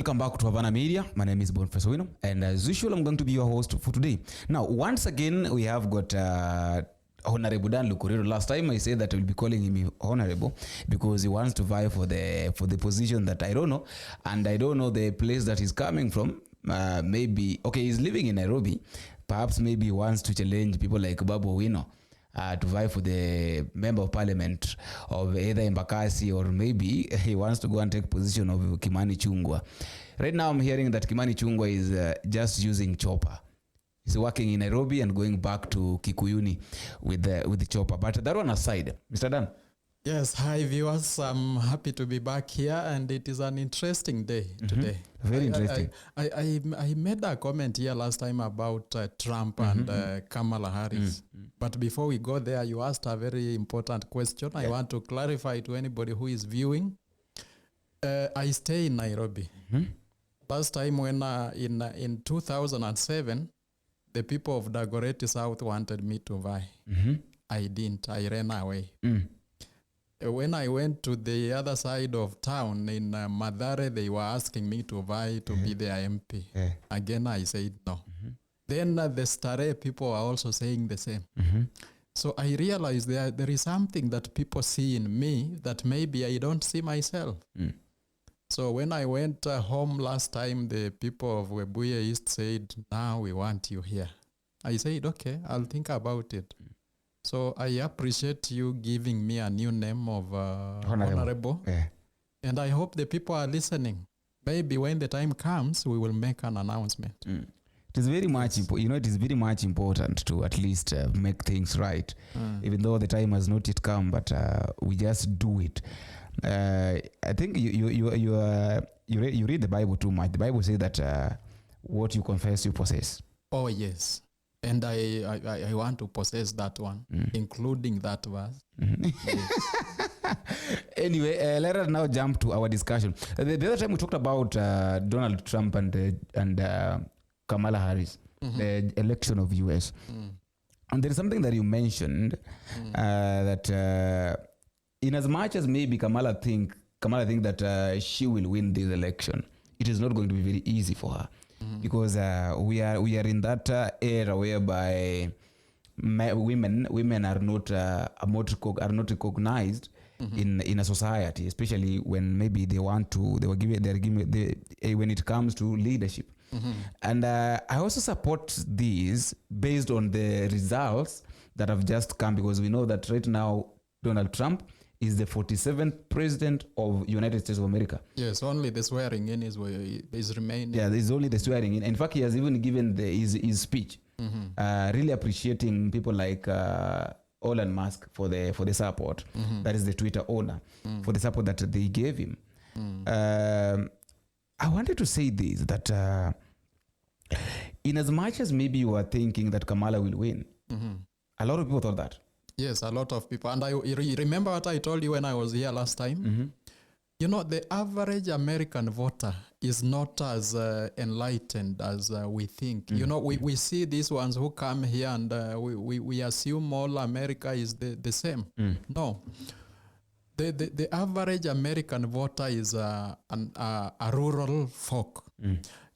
Welcome back to Havana Media. My name is Boniface Wino, and as usual, I'm going to be your host for today. Now, once again, we have got Honorable Dan Lukurero. Last time I said that I will be calling him Honorable because he wants to vie for the position that I don't know, and I don't know the place that he's coming from. Maybe he's living in Nairobi. Perhaps maybe he wants to challenge people like Babu Wino to vie for the member of parliament of either Embakasi, or maybe he wants to go and take position of Kimani Chungwa. Right now I'm hearing that Kimani Chungwa is just using chopper. He's working in Nairobi and going back to Kikuyuni with the chopper. But that one aside, Mr. Dan. Yes, hi viewers. I'm happy to be back here, and it is an interesting day today. Very interesting. I made a comment here last time about Trump and Kamala Harris. But before we go there, you asked a very important question. I want to clarify to anybody who is viewing. I stay in Nairobi. Last time when in 2007, the people of Dagoretti South wanted me to vie. I didn't. I ran away. When I went to the other side of town in Mathare, they were asking me to vie to be their MP. Again, I said no. Then the Stare people are also saying the same. So I realized there is something that people see in me that maybe I don't see myself. So when I went home last time, the people of Webuye East said, now we want you here. I said, okay, I'll think about it. So I appreciate you giving me a new name of Honorable. And I hope the people are listening. Maybe when the time comes, we will make an announcement. It is very much it is very much important to at least make things right, even though the time has not yet come, but we just do it. I think you read the Bible too much. The Bible says that what you confess, you possess. Oh, yes. And I want to possess that one, including that verse. Yes. Anyway, let us now jump to our discussion. The other time we talked about Donald Trump and Kamala Harris, the election of US. And there is something that you mentioned that in as much as maybe Kamala think that she will win this election, it is not going to be very easy for her. Because we are in that era whereby women are not recognized in a society, especially when maybe when it comes to leadership. And I also support these based on the results that have just come, because we know that right now Donald Trump is the 47th president of United States of America. Yes, only the swearing in is remaining. Yeah, there's only the swearing in. In fact, he has even given his speech, really appreciating people like Elon Musk for the support. That is the Twitter owner, for the support that they gave him. I wanted to say this, that in as much as maybe you are thinking that Kamala will win, a lot of people thought that. Yes, a lot of people. And I remember what I told you when I was here last time. You know, the average American voter is not as enlightened as we think. You know, we see these ones who come here and we assume all America is the same. No. The average American voter is a rural folk.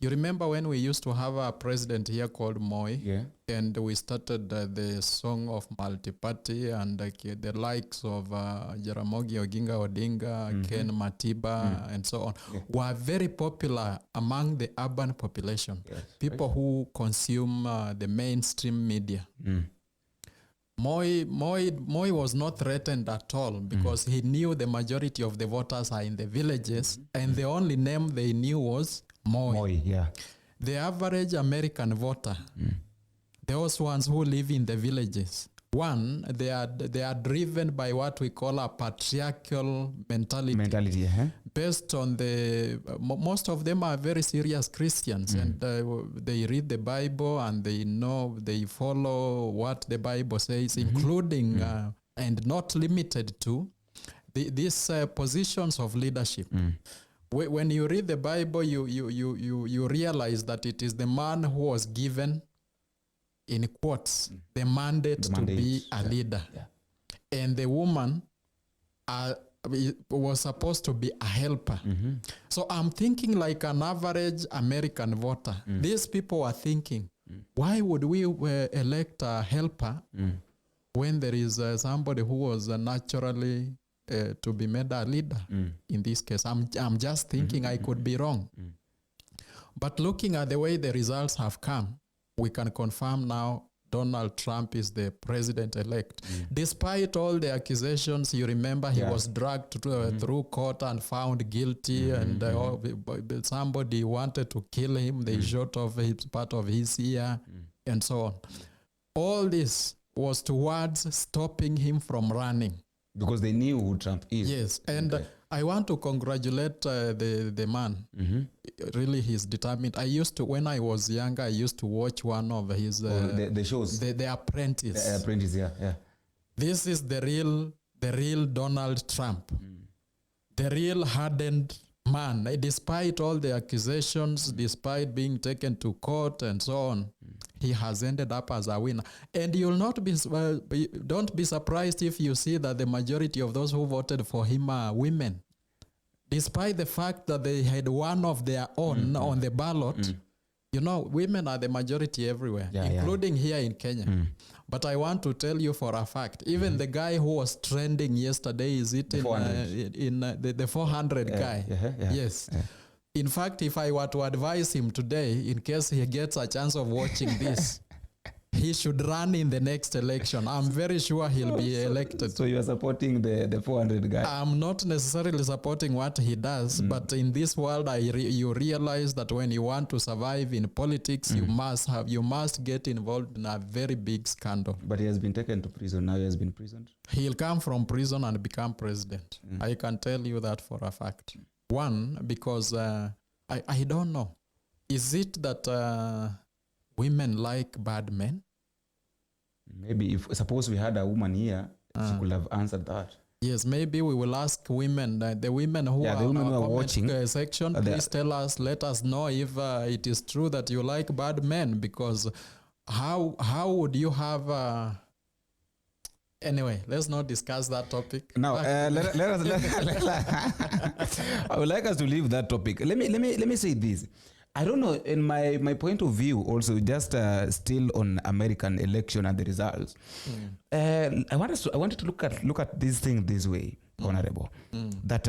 You remember when we used to have a president here called Moi, and we started the song of multi-party, and the likes of Jaramogi Oginga Odinga, Ken Matiba, and so on, were very popular among the urban population, people who consume the mainstream media. Moi was not threatened at all, because he knew the majority of the voters are in the villages, and the only name they knew was Moi. The average American voter, those ones who live in the villages, one, they are driven by what we call a patriarchal mentality. Based on most of them are very serious Christians, and they read the Bible, and they follow what the Bible says, including and not limited to these positions of leadership. When you read the Bible, you realize that it is the man who was given, in quotes, the mandate to be a leader. And the woman was supposed to be a helper. So I'm thinking like an average American voter. These people are thinking, why would we elect a helper when there is somebody who was naturally to be made a leader? In this case, I'm just thinking I could be wrong. But looking at the way the results have come, we can confirm now Donald Trump is the president-elect. Despite all the accusations, you remember he was dragged through court and found guilty, and somebody wanted to kill him. They shot off part of his ear, and so on. All this was towards stopping him from running. Because they knew who Trump is. Yes, and I want to congratulate the man. Really, he's determined. When I was younger, I used to watch one of his the shows. The Apprentice. The Apprentice, yeah. This is the real Donald Trump, the real hardened man. Despite all the accusations, despite being taken to court and so on, he has ended up as a winner. And you'll not don't be surprised if you see that the majority of those who voted for him are women. Despite the fact that they had one of their own on the ballot, you know, women are the majority everywhere, including here in Kenya. But I want to tell you for a fact, even the guy who was trending yesterday, is it the 400 guy? Yes. In fact, if I were to advise him today, in case he gets a chance of watching this, he should run in the next election. I'm very sure he'll be elected. So you are supporting the 400 guy? I'm not necessarily supporting what he does, but in this world, you realize that when you want to survive in politics, you must get involved in a very big scandal. But he has been taken to prison. Now he has been imprisoned. He'll come from prison and become president. I can tell you that for a fact. One, because I don't know. Is it that women like bad men? Maybe suppose we had a woman here, she could have answered that. Yes, maybe we will ask women, the women who are watching section, please tell us, let us know if it is true that you like bad men, because how would you have... Anyway, let's not discuss that topic. Now, let us. I would like us to leave that topic. Let me say this. I don't know. In my point of view, also just still on American election and the results. I wanted to look at this thing this way, Honorable. That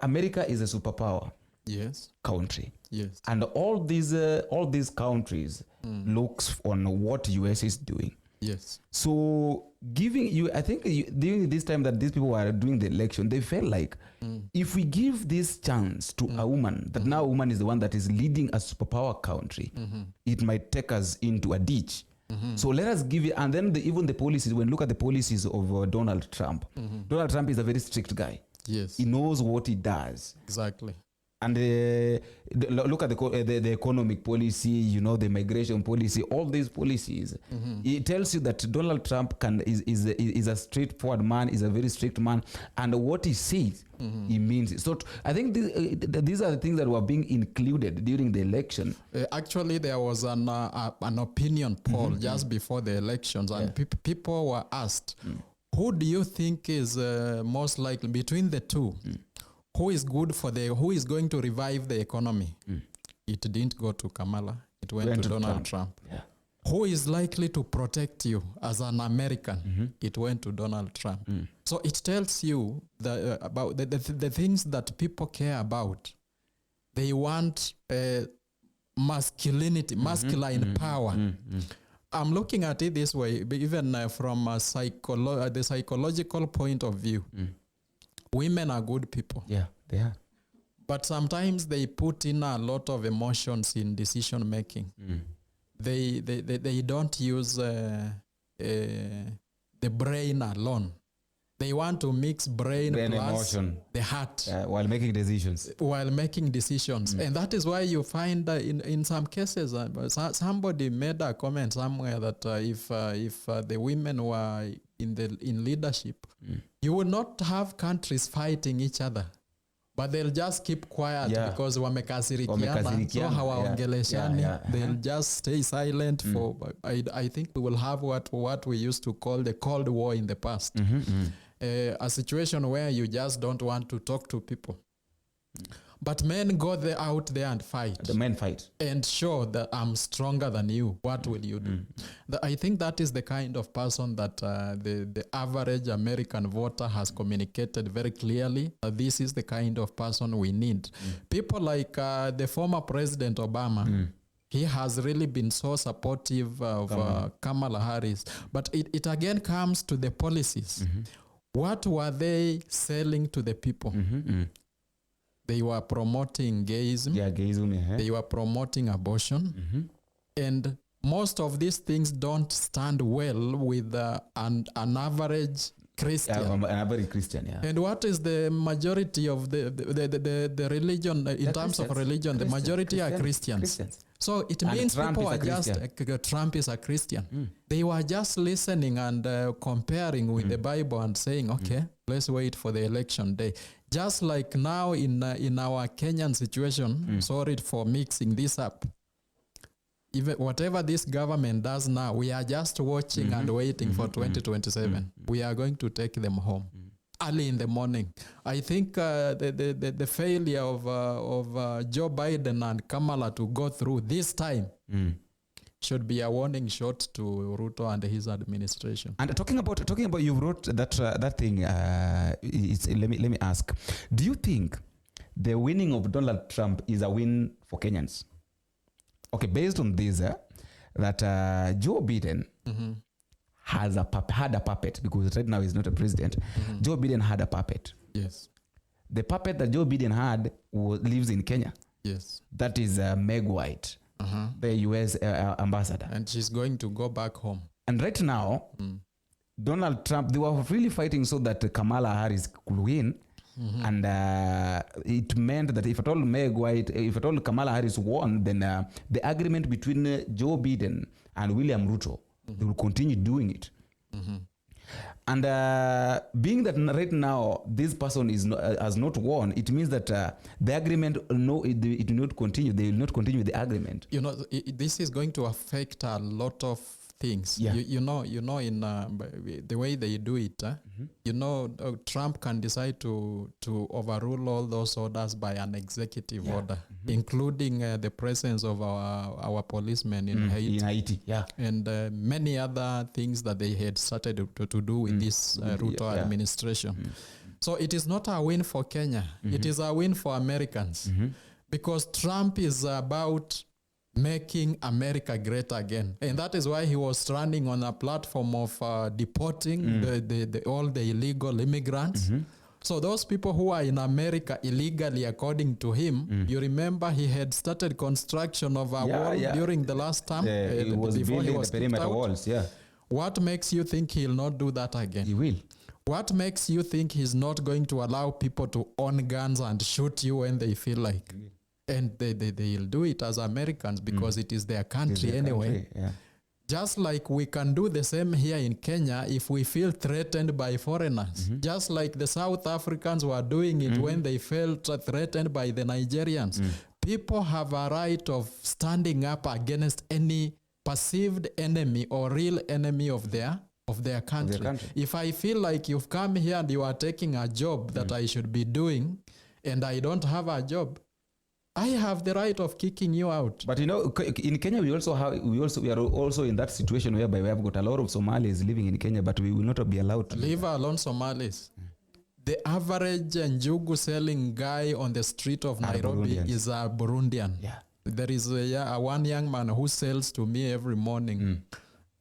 America is a superpower. Yes. Country. Yes. And all these countries looks on what US is doing. Yes. So I think during this time that these people were doing the election, they felt like if we give this chance to a woman, that now a woman is the one that is leading a superpower country, it might take us into a ditch. So let us give it, and then even the policies, when you look at the policies of Donald Trump, Donald Trump is a very strict guy. Yes. He knows what he does. Exactly. And look at the economic policy, you know, the migration policy, all these policies. It tells you that Donald Trump is a straightforward man, is a very strict man, and what he says, he means it. So I think these are the things that were being included during the election. Actually, there was an opinion poll just before the elections, and people were asked, who do you think is most likely between the two? Who is going to revive the economy? It didn't go to Kamala. It went to Donald Trump. Yeah. Who is likely to protect you as an American? It went to Donald Trump. So it tells you about the things that people care about. They want masculinity, masculine power. I'm looking at it this way, even from the psychological point of view. Women are good people. Yeah, they are. But sometimes they put in a lot of emotions in decision making. They don't use the brain alone. They want to mix brain plus emotion, the heart. While making decisions. And that is why you find in some cases, somebody made a comment somewhere that if the women were in leadership, you would not have countries fighting each other, but they'll just keep quiet because wamekasirikiana, so hawaongeleshani. They'll just stay silent for. I think we will have what we used to call the Cold War in the past. a situation where you just don't want to talk to people. But men go out there and fight. The men fight. And show that I'm stronger than you. What will you do? I think that is the kind of person that the average American voter has communicated very clearly. This is the kind of person we need. People like the former President Obama, he has really been so supportive of Kamala Harris. But it again comes to the policies. What were they selling to the people? They were promoting gayism. Yeah, gayism. They were promoting abortion. And most of these things don't stand well with an average Christian. An average Christian, yeah. And what is the majority of the religion, in terms of religion, the majority are Christians. So it means people are just, Trump is a Christian. They were just listening and comparing with the Bible and saying, okay, let's wait for the election day. Just like now in our Kenyan situation, sorry for mixing this up, even whatever this government does now, we are just watching and waiting for 2027. We are going to take them home early in the morning. I think the failure of Joe Biden and Kamala to go through this time should be a warning shot to Ruto and his administration. And talking about you wrote that thing. Let me ask: do you think the winning of Donald Trump is a win for Kenyans? Okay, based on this, that Joe Biden had a puppet, because right now he's not a president. Joe Biden had a puppet. Yes. The puppet that Joe Biden had lives in Kenya. Yes. That is Meg White, the U.S. ambassador. And she's going to go back home. And right now, Donald Trump, they were really fighting so that Kamala Harris could win. And it meant that if at all Kamala Harris won, then the agreement between Joe Biden and William Ruto, they will continue doing it. And being that right now this person has not won, it means that the agreement, it will not continue. They will not continue the agreement. You know, this is going to affect a lot of things. Yeah. You know, in the way they do it, you know, Trump can decide to overrule all those orders by an executive order, including the presence of our policemen in Haiti. In Haiti, yeah. And many other things that they had started to do with this Ruto administration. So it is not a win for Kenya. It is a win for Americans. Because Trump is about making America great again. And that is why he was running on a platform of deporting all the illegal immigrants. So those people who are in America illegally, according to him, you remember he had started construction of a wall during the last term. He was building the perimeter walls, What makes you think he'll not do that again? He will. What makes you think he's not going to allow people to own guns and shoot you when they feel like? And they'll do it as Americans because it is their country anyway. Just like we can do the same here in Kenya if we feel threatened by foreigners. Just like the South Africans were doing it when they felt threatened by the Nigerians. People have a right of standing up against any perceived enemy or real enemy of their country. If I feel like you've come here and you are taking a job that I should be doing and I don't have a job, I have the right of kicking you out. But you know, in Kenya we are also in that situation whereby we have got a lot of Somalis living in Kenya, but we will not be allowed to leave alone Somalis. The average njugu selling guy on the street of Nairobi is a Burundian. There is a one young man who sells to me every morning.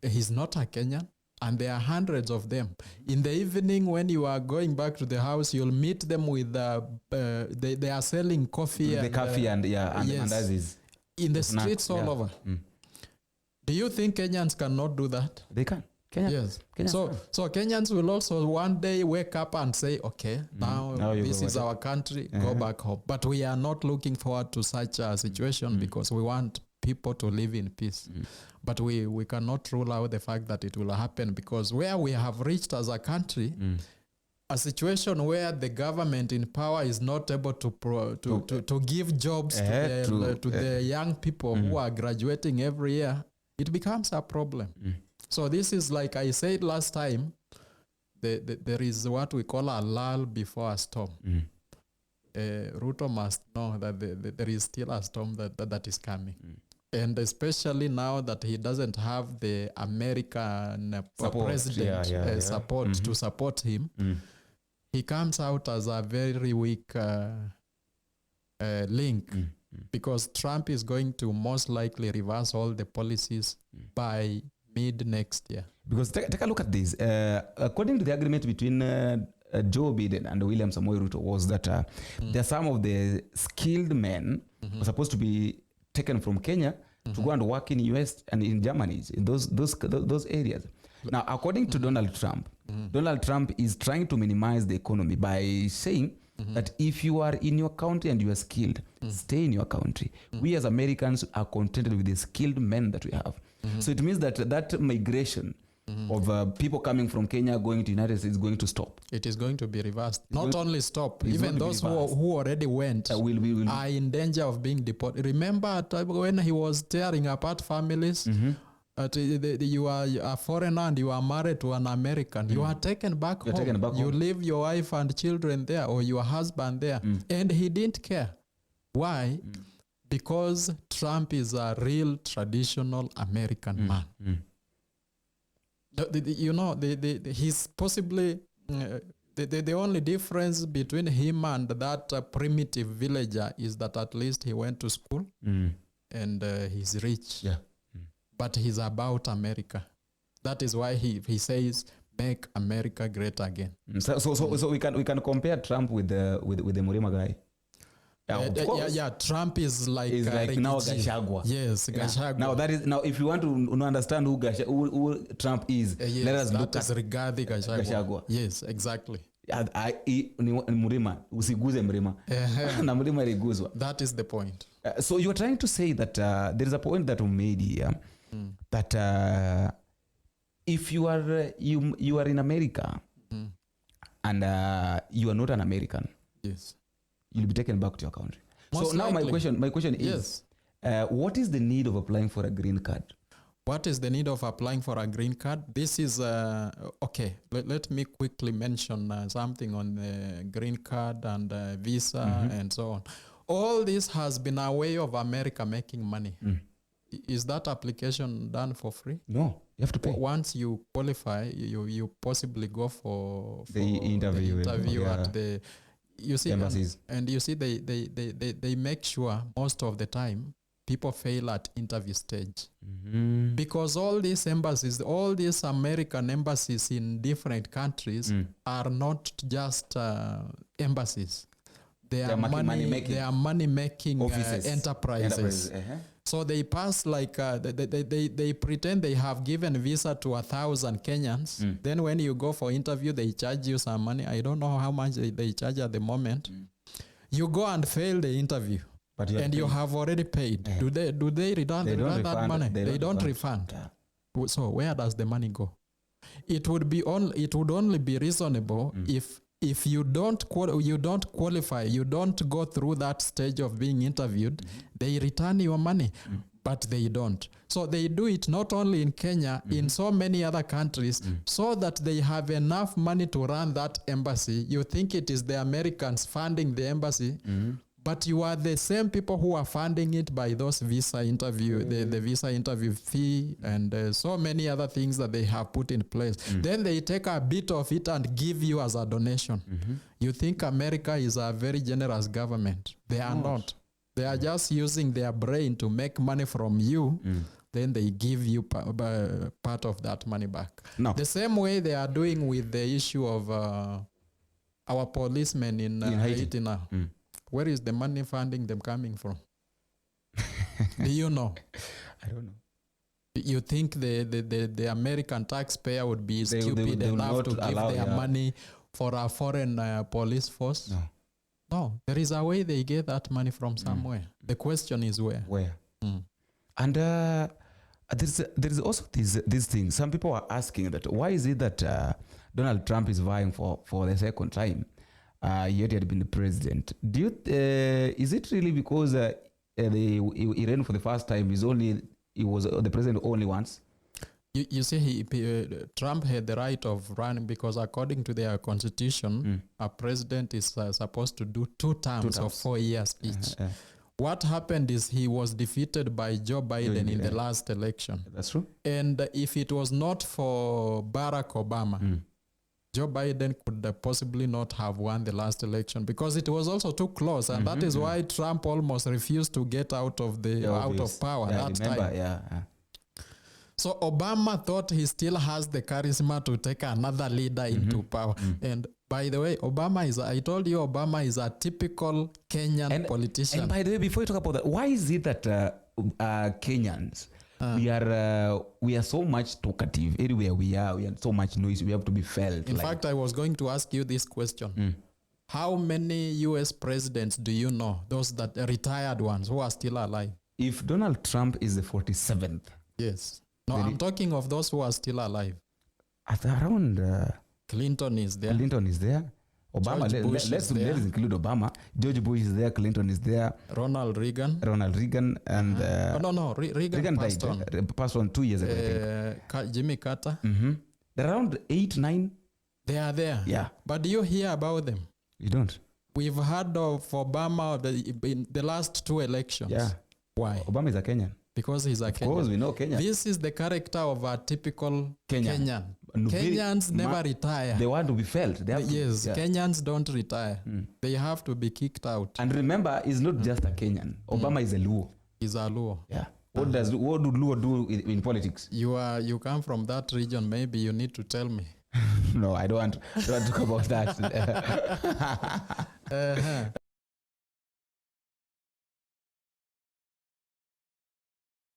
He's not a Kenyan. And there are hundreds of them. In the evening, when you are going back to the house, you'll meet them with they are selling coffee. The coffee and others in the streets all over. Do you think Kenyans cannot do that? They can. Yes. So Kenyans will also one day wake up and say, okay, now this is our country, go back home. But we are not looking forward to such a situation because we want people to live in peace. But we cannot rule out the fact that it will happen because where we have reached as a country, a situation where the government in power is not able to give jobs to the young people who are graduating every year, it becomes a problem. So this is like I said last time, there is what we call a lull before a storm. Ruto must know that there is still a storm that is coming. And especially now that he doesn't have the American president support to support him, he comes out as a very weak link because Trump is going to most likely reverse all the policies by mid next year. Because take a look at this. According to the agreement between Joe Biden and William Samoei Ruto was that there are some of the skilled men who are supposed to be taken from Kenya to go and work in US and in Germany, in those areas. Now, according to Donald Trump, Donald Trump is trying to minimize the economy by saying that if you are in your country and you are skilled, stay in your country. We as Americans are contented with the skilled men that we have. So it means that migration of people coming from Kenya going to United States is going to stop. It is going to be reversed. Not only stop, even those who already went will are in danger of being deported. Remember when he was tearing apart families? You are a foreigner and you are married to an American. You are taken back home. You leave your wife and children there or your husband there. And he didn't care. Why? Because Trump is a real traditional American man. He's possibly the only difference between him and that primitive villager is that at least he went to school and he's rich. Yeah. But he's about America. That is why he says, "Make America great again." So we can compare Trump with the Murima guy. Trump is like now Gachagua. Yes, Gachagua. Now if you want to understand who Trump is, let us look at Rigathi Gachagua. Yes, exactly. Murima usiguze Murima na Murima iliguzwa. That is the point. So you are trying to say that there is a point that we made here that if you are in America and you are not an American, yes, you'll be taken back to your country. Most so now likely. my question is, what is the need of applying for a green card? What is the need of applying for a green card? This is, okay, let me quickly mention something on the green card and visa and so on. All this has been a way of America making money. Is that application done for free? No, you have to pay. Once you qualify, you possibly go for the interview at the... You see, embassies. And you see, they make sure most of the time people fail at interview stage because all these embassies, all these American embassies in different countries are not just embassies. They are money making enterprises. So they pass like they pretend they have given visa to 1,000 Kenyans. Then when you go for interview, they charge you some money. I don't know how much they charge at the moment. You go and fail the interview, and you have already paid. Do they return that money? They don't refund. Yeah. So where does the money go? It would only be reasonable if you don't qualify, you don't go through that stage of being interviewed, they return your money, but they don't. So they do it not only in Kenya, in so many other countries, so that they have enough money to run that embassy. You think it is the Americans funding the embassy, but you are the same people who are funding it by those visa interview, the visa interview fee and so many other things that they have put in place. Then they take a bit of it and give you as a donation. You think America is a very generous government. They are not. They are just using their brain to make money from you. Then they give you part of that money back. No. The same way they are doing with the issue of our policemen in Haiti now. Where is the money funding them coming from? Do you know? I don't know. You think the American taxpayer would be stupid enough to give their money for a foreign police force? No. There is a way they get that money from somewhere. The question is where? Where? And there is also this thing. Some people are asking that why is it that Donald Trump is vying for the second time? Yet he had been the president. Is it really because he ran for the first time? He was the president only once? You see, Trump had the right of running because according to their constitution, a president is supposed to do two terms of 4 years each. What happened is he was defeated by Joe Biden in the last election. That's true. And if it was not for Barack Obama, Joe Biden could possibly not have won the last election because it was also too close. And that is why Trump almost refused to get out of power that time. So Obama thought he still has the charisma to take another leader into power. And by the way, I told you Obama is a typical Kenyan politician. And by the way, before you talk about that, why is it that Kenyans, we are so much talkative? Everywhere we are so much noise. We have to be felt. In fact, I was going to ask you this question. How many US presidents do you know, those that retired ones who are still alive? If Donald Trump is the 47th. Yes. No, I'm talking of those who are still alive. Around Clinton is there. Obama, let's include Obama. George Bush is there. Clinton is there. Ronald Reagan. And Reagan passed on. Passed on 2 years ago. I think. Jimmy Carter. They're around 8, 9. They are there. Yeah. But do you hear about them? You don't. We've heard of Obama in the last 2 elections. Yeah. Why? Obama is a Kenyan. Because he's a Kenyan. Of course, we know Kenya. This is the character of a typical Kenyan. Kenyans never retire. They want to be felt. Kenyans don't retire. They have to be kicked out. And remember, he's not just a Kenyan. Obama is a Luo. He's a Luo. Yeah. What do Luo do in politics? You come from that region. Maybe you need to tell me. No, I don't want to talk about that.